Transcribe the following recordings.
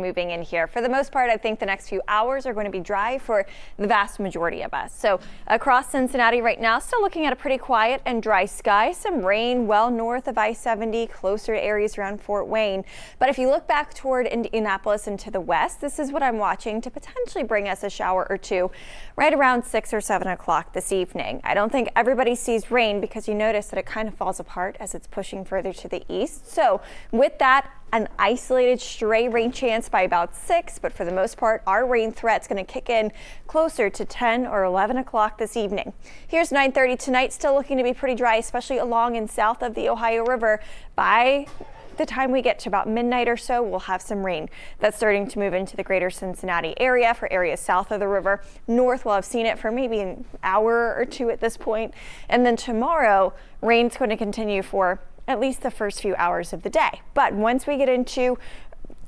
Moving in here. For the most part, I think the next few hours are going to be dry for the vast majority of us. So across Cincinnati right now, still looking at a pretty quiet and dry sky. Some rain well north of I-70, closer to areas around Fort Wayne. But if you look back toward Indianapolis and to the west, this is what I'm watching to potentially bring us a shower or two right around 6 or 7 o'clock this evening. I don't think everybody sees rain because you notice that it kind of falls apart as it's pushing further to the east. So with that, an isolated stray rain chance by about 6, but for the most part, our rain threat's going to kick in closer to 10 or 11 o'clock this evening. Here's 9:30 tonight, still looking to be pretty dry, especially along and south of the Ohio River. By the time we get to about midnight or so, we'll have some rain that's starting to move into the greater Cincinnati area. For areas south of the river, north, we'll have seen it for maybe an hour or two at this point. And then tomorrow, rain's going to continue for at least the first few hours of the day. But once we get into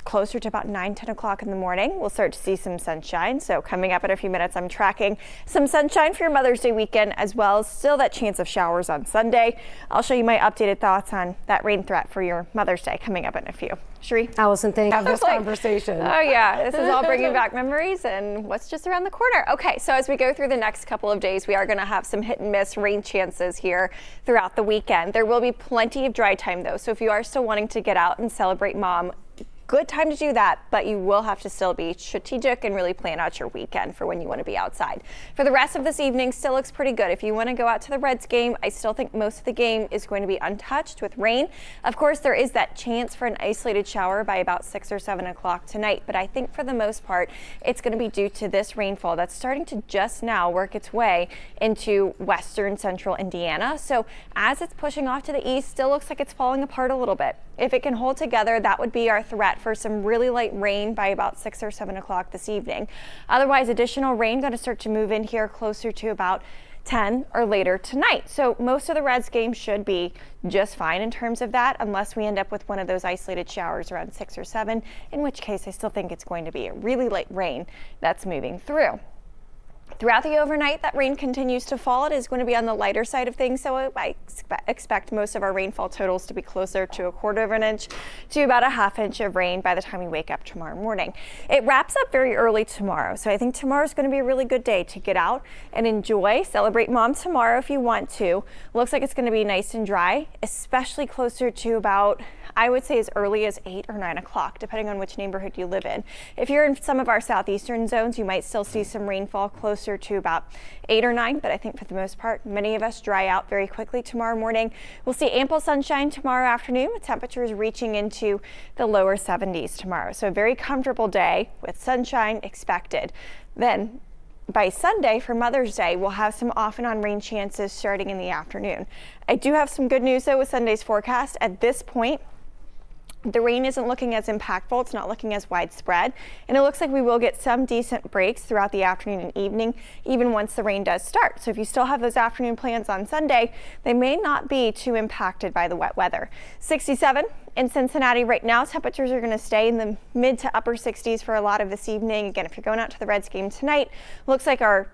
closer to about 9-10 o'clock in the morning, we'll start to see some sunshine. So coming up in a few minutes, I'm tracking some sunshine for your Mother's Day weekend, as well as still that chance of showers on Sunday. I'll show you my updated thoughts on that rain threat for your Mother's Day coming up in a few. Sheree? Allison, thank you for this conversation. Oh yeah, this is all bringing back memories and what's just around the corner. Okay, so as we go through the next couple of days, we are going to have some hit and miss rain chances here throughout the weekend. There will be plenty of dry time though, so if you are still wanting to get out and celebrate Mom, good time to do that, but you will have to still be strategic and really plan out your weekend for when you want to be outside. For the rest of this evening, still looks pretty good. If you want to go out to the Reds game, I still think most of the game is going to be untouched with rain. Of course, there is that chance for an isolated shower by about 6 or 7 o'clock tonight, but I think for the most part, it's going to be due to this rainfall that's starting to just now work its way into western central Indiana. So as it's pushing off to the east, still looks like it's falling apart a little bit. If it can hold together, that would be our threat for some really light rain by about 6 or 7 o'clock this evening. Otherwise, additional rain going to start to move in here closer to about 10 or later tonight. So most of the Reds game should be just fine in terms of that, unless we end up with one of those isolated showers around 6 or 7, in which case I still think it's going to be a really light rain that's moving through. Throughout the overnight, that rain continues to fall. It is going to be on the lighter side of things, so I expect most of our rainfall totals to be closer to 1/4 of an inch to about a 1/2 inch of rain by the time we wake up tomorrow morning. It wraps up very early tomorrow, so I think tomorrow is going to be a really good day to get out and enjoy. Celebrate Mom tomorrow if you want to. Looks like it's going to be nice and dry, especially closer to about, I would say, as early as 8 or 9 o'clock, depending on which neighborhood you live in. If you're in some of our southeastern zones, you might still see some rainfall closer to about 8 or 9, but I think for the most part, many of us dry out very quickly tomorrow morning. We'll see ample sunshine tomorrow afternoon with temperatures reaching into the lower 70s tomorrow. So a very comfortable day with sunshine expected. Then by Sunday for Mother's Day, we'll have some off and on rain chances starting in the afternoon. I do have some good news though with Sunday's forecast. At this point, the rain isn't looking as impactful. It's not looking as widespread. And it looks like we will get some decent breaks throughout the afternoon and evening, even once the rain does start. So if you still have those afternoon plans on Sunday, they may not be too impacted by the wet weather. 67 in Cincinnati right now. Temperatures are going to stay in the mid to upper 60s for a lot of this evening. Again, if you're going out to the Reds game tonight, looks like our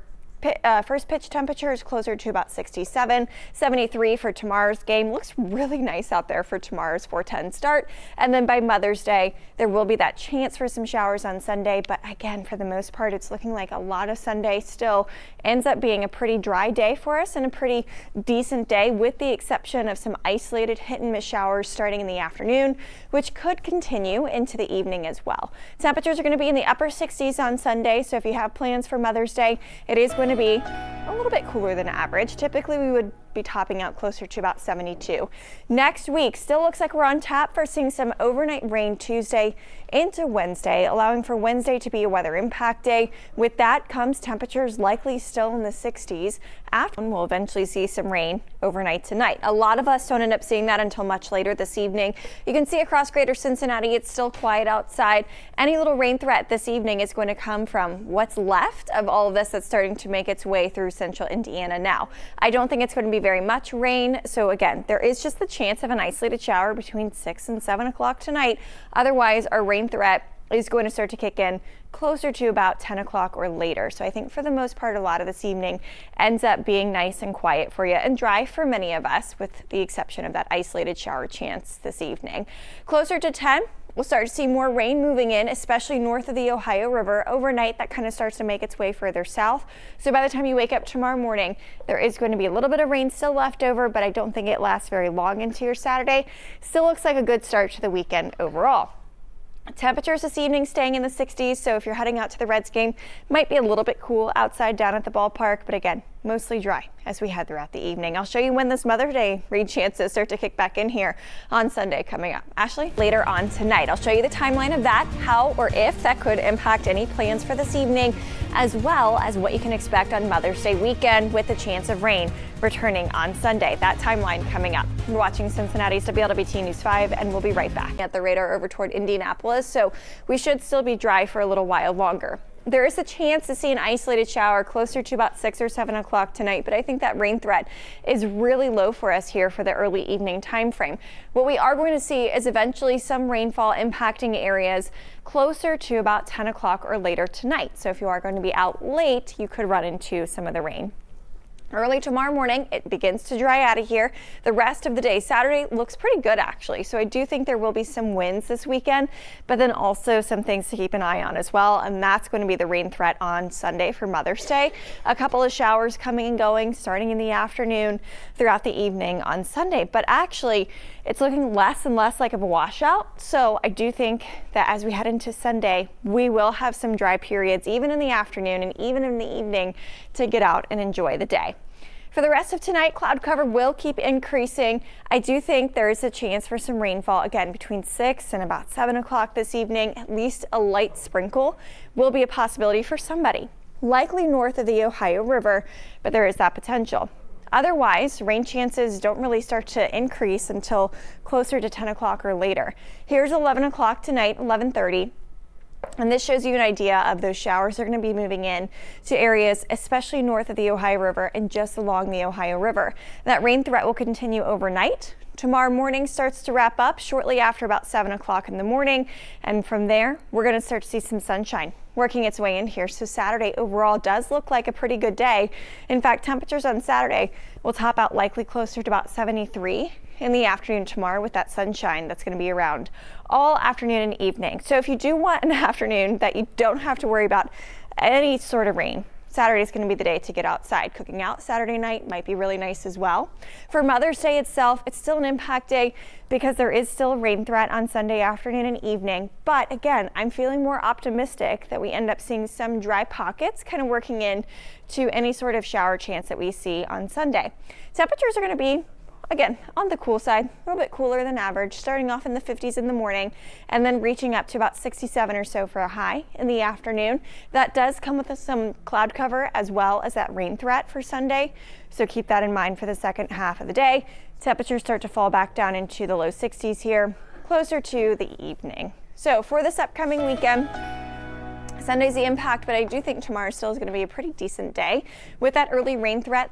first pitch temperature is closer to about 67, 73 for tomorrow's game. Looks really nice out there for tomorrow's 4:10 start. And then by Mother's Day, there will be that chance for some showers on Sunday. But again, for the most part, it's looking like a lot of Sunday still ends up being a pretty dry day for us and a pretty decent day, with the exception of some isolated hit and miss showers starting in the afternoon, which could continue into the evening as well. Temperatures are going to be in the upper 60s on Sunday. So if you have plans for Mother's Day, it is going to be a little bit cooler than average. Typically we would be topping out closer to about 72. Next week still looks like we're on tap for seeing some overnight rain Tuesday into Wednesday, allowing for Wednesday to be a weather impact day. With that comes temperatures likely still in the 60s. After we'll eventually see some rain overnight tonight. A lot of us don't end up seeing that until much later this evening. You can see across greater Cincinnati, it's still quiet outside. Any little rain threat this evening is going to come from what's left of all of this that's starting to make its way through central Indiana now. I don't think it's going to be very much rain. So again, there is just the chance of an isolated shower between 6 and 7 o'clock tonight. Otherwise, our rain threat is going to start to kick in closer to about 10 o'clock or later. So I think for the most part, a lot of this evening ends up being nice and quiet for you and dry for many of us, with the exception of that isolated shower chance this evening. Closer to 10, We'll start to see more rain moving in, especially north of the Ohio River. Overnight, that kind of starts to make its way further south. So by the time you wake up tomorrow morning, there is going to be a little bit of rain still left over, but I don't think it lasts very long into your Saturday. Still looks like a good start to the weekend overall. Temperatures this evening staying in the 60s, so if you're heading out to the Reds game, might be a little bit cool outside down at the ballpark, but again, mostly dry as we head throughout the evening. I'll show you when this Mother's Day rain chances start to kick back in here on Sunday coming up. Ashley, later on tonight, I'll show you the timeline of that, how or if that could impact any plans for this evening, as well as what you can expect on Mother's Day weekend with the chance of rain returning on Sunday. That timeline coming up. You're watching Cincinnati's WLWT News 5, and we'll be right back. At the radar over toward Indianapolis, so we should still be dry for a little while longer. There is a chance to see an isolated shower closer to about 6 or 7 o'clock tonight, but I think that rain threat is really low for us here for the early evening time frame. What we are going to see is eventually some rainfall impacting areas closer to about 10 o'clock or later tonight. So if you are going to be out late, you could run into some of the rain. Early tomorrow morning, it begins to dry out of here. The rest of the day, Saturday, looks pretty good actually. So I do think there will be some winds this weekend, but then also some things to keep an eye on as well. And that's going to be the rain threat on Sunday for Mother's Day. A couple of showers coming and going starting in the afternoon throughout the evening on Sunday. But actually, it's looking less and less like of a washout. So I do think that as we head into Sunday, we will have some dry periods even in the afternoon and even in the evening to get out and enjoy the day. For the rest of tonight, cloud cover will keep increasing. I do think there is a chance for some rainfall again between 6 and about 7 o'clock this evening. At least a light sprinkle will be a possibility for somebody, likely north of the Ohio River, but there is that potential. Otherwise, rain chances don't really start to increase until closer to 10 o'clock or later. Here's 11 o'clock tonight, 11:30. And this shows you an idea of those showers are going to be moving in to areas, especially north of the Ohio River and just along the Ohio River. That rain threat will continue overnight. Tomorrow morning starts to wrap up shortly after about 7 o'clock in the morning. And from there, we're going to start to see some sunshine working its way in here. So Saturday overall does look like a pretty good day. In fact, temperatures on Saturday will top out likely closer to about 73 in the afternoon tomorrow with that sunshine that's going to be around all afternoon and evening. So if you do want an afternoon that you don't have to worry about any sort of rain, Saturday is going to be the day to get outside. Cooking out Saturday night might be really nice as well. For Mother's Day itself, it's still an impact day because there is still a rain threat on Sunday afternoon and evening. But again, I'm feeling more optimistic that we end up seeing some dry pockets kind of working in to any sort of shower chance that we see on Sunday. Temperatures are going to be again, on the cool side, a little bit cooler than average, starting off in the 50s in the morning and then reaching up to about 67 or so for a high in the afternoon. That does come with some cloud cover as well as that rain threat for Sunday. So keep that in mind for the second half of the day. Temperatures start to fall back down into the low 60s here, closer to the evening. So for this upcoming weekend, Sunday's the impact, but I do think tomorrow still is going to be a pretty decent day with that early rain threat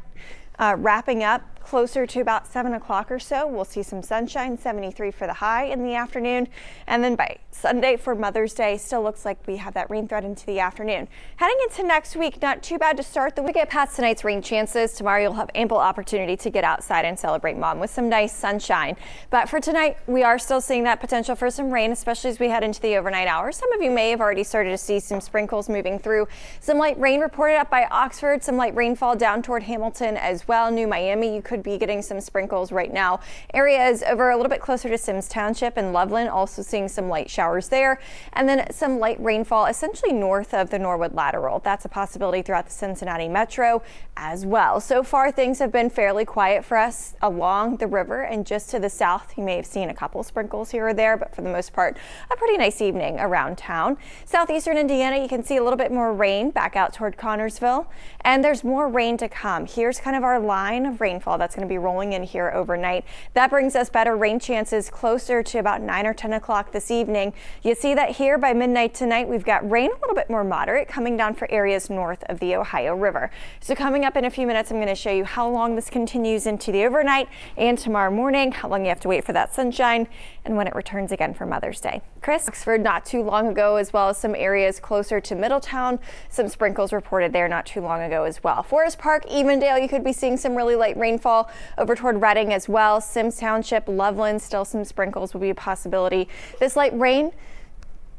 wrapping up closer to about 7 o'clock or so. We'll see some sunshine, 73 for the high in the afternoon. And then by Sunday for Mother's Day, still looks like we have that rain threat into the afternoon. Heading into next week, not too bad to start the week. Get past tonight's rain chances. Tomorrow you'll have ample opportunity to get outside and celebrate Mom with some nice sunshine. But for tonight, we are still seeing that potential for some rain, especially as we head into the overnight hours. Some of you may have already started to see some sprinkles moving through. Some light rain reported up by Oxford, some light rainfall down toward Hamilton as well. New Miami, you could be getting some sprinkles right now. Areas over a little bit closer to Sims Township and Loveland, also seeing some light showers there. And then some light rainfall essentially north of the Norwood Lateral. That's a possibility throughout the Cincinnati metro as well. So far, things have been fairly quiet for us along the river and just to the south. You may have seen a couple sprinkles here or there, but for the most part, a pretty nice evening around town. Southeastern Indiana, you can see a little bit more rain back out toward Connorsville, and there's more rain to come. Here's kind of our line of rainfall that's going to be rolling in here overnight. That brings us better rain chances closer to about 9 or 10 o'clock this evening. You see that here by midnight tonight, we've got rain a little bit more moderate coming down for areas north of the Ohio River. So coming up in a few minutes, I'm going to show you how long this continues into the overnight and tomorrow morning, how long you have to wait for that sunshine, and when it returns again for Mother's Day. Chris, Oxford not too long ago, as well as some areas closer to Middletown. Some sprinkles reported there not too long ago as well. Forest Park, Evendale, you could be seeing some really light rainfall. rainfall over toward Reading as well. Sims Township, Loveland, still some sprinkles will be a possibility. This light rain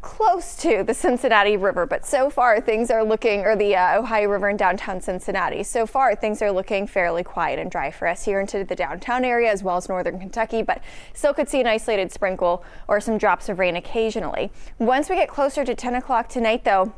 close to the Cincinnati River, but so far things are looking, or the Ohio River in downtown Cincinnati. So far things are looking fairly quiet and dry for us here into the downtown area as well as northern Kentucky, but still could see an isolated sprinkle or some drops of rain occasionally. Once we get closer to 10 o'clock tonight though,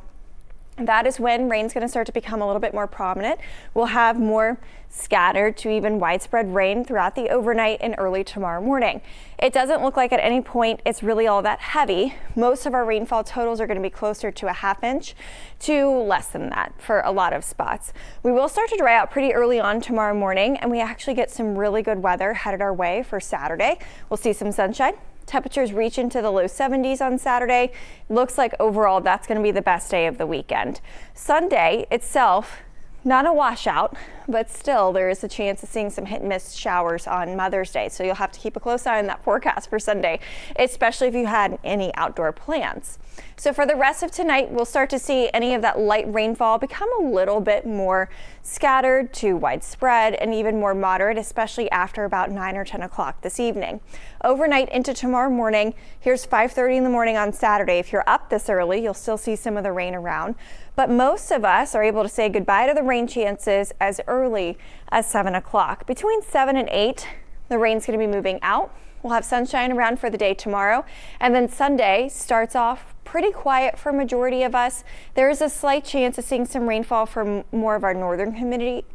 that is when rain's going to start to become a little bit more prominent. We'll have more scattered to even widespread rain throughout the overnight and early tomorrow morning. It doesn't look like at any point it's really all that heavy. Most of our rainfall totals are going to be closer to a ½ inch to less than that for a lot of spots. We will start to dry out pretty early on tomorrow morning, and we actually get some really good weather headed our way for Saturday. We'll see some sunshine. Temperatures reach into the low 70s on Saturday. Looks like overall that's going to be the best day of the weekend. Sunday itself, not a washout, but still there is a chance of seeing some hit and miss showers on Mother's Day. So you'll have to keep a close eye on that forecast for Sunday, especially if you had any outdoor plans. So for the rest of tonight, we'll start to see any of that light rainfall become a little bit more scattered to widespread and even more moderate, especially after about 9 or 10 o'clock this evening. Overnight into tomorrow morning, here's 5:30 in the morning on Saturday. If you're up this early, you'll still see some of the rain around, but most of us are able to say goodbye to the rain chances as early as 7 o'clock. Between 7 and 8, the rain's going to be moving out. We'll have sunshine around for the day tomorrow, and then Sunday starts off pretty quiet for a majority of us. There is a slight chance of seeing some rainfall from more of our northern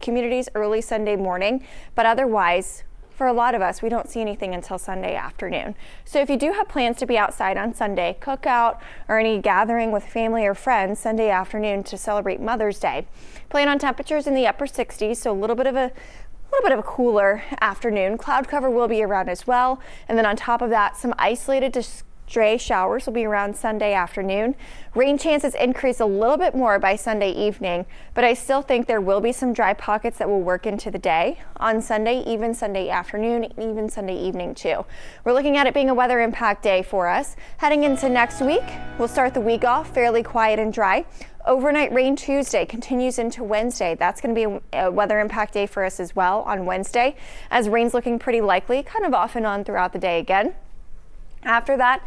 communities early Sunday morning, but otherwise, for a lot of us, we don't see anything until Sunday afternoon. So if you do have plans to be outside on Sunday, cookout or any gathering with family or friends Sunday afternoon to celebrate Mother's Day, plan on temperatures in the upper 60s, so a little bit of a cooler afternoon. Cloud cover will be around as well, and then on top of that, some isolated to stray showers will be around Sunday afternoon. Rain chances increase a little bit more by Sunday evening, but I still think there will be some dry pockets that will work into the day on Sunday, even Sunday afternoon, even Sunday evening too. We're looking at it being a weather impact day for us. Heading into next week, we'll start the week off fairly quiet and dry. Overnight rain Tuesday continues into Wednesday. That's going to be a weather impact day for us as well on Wednesday, as rain's looking pretty likely, kind of off and on throughout the day again. After that,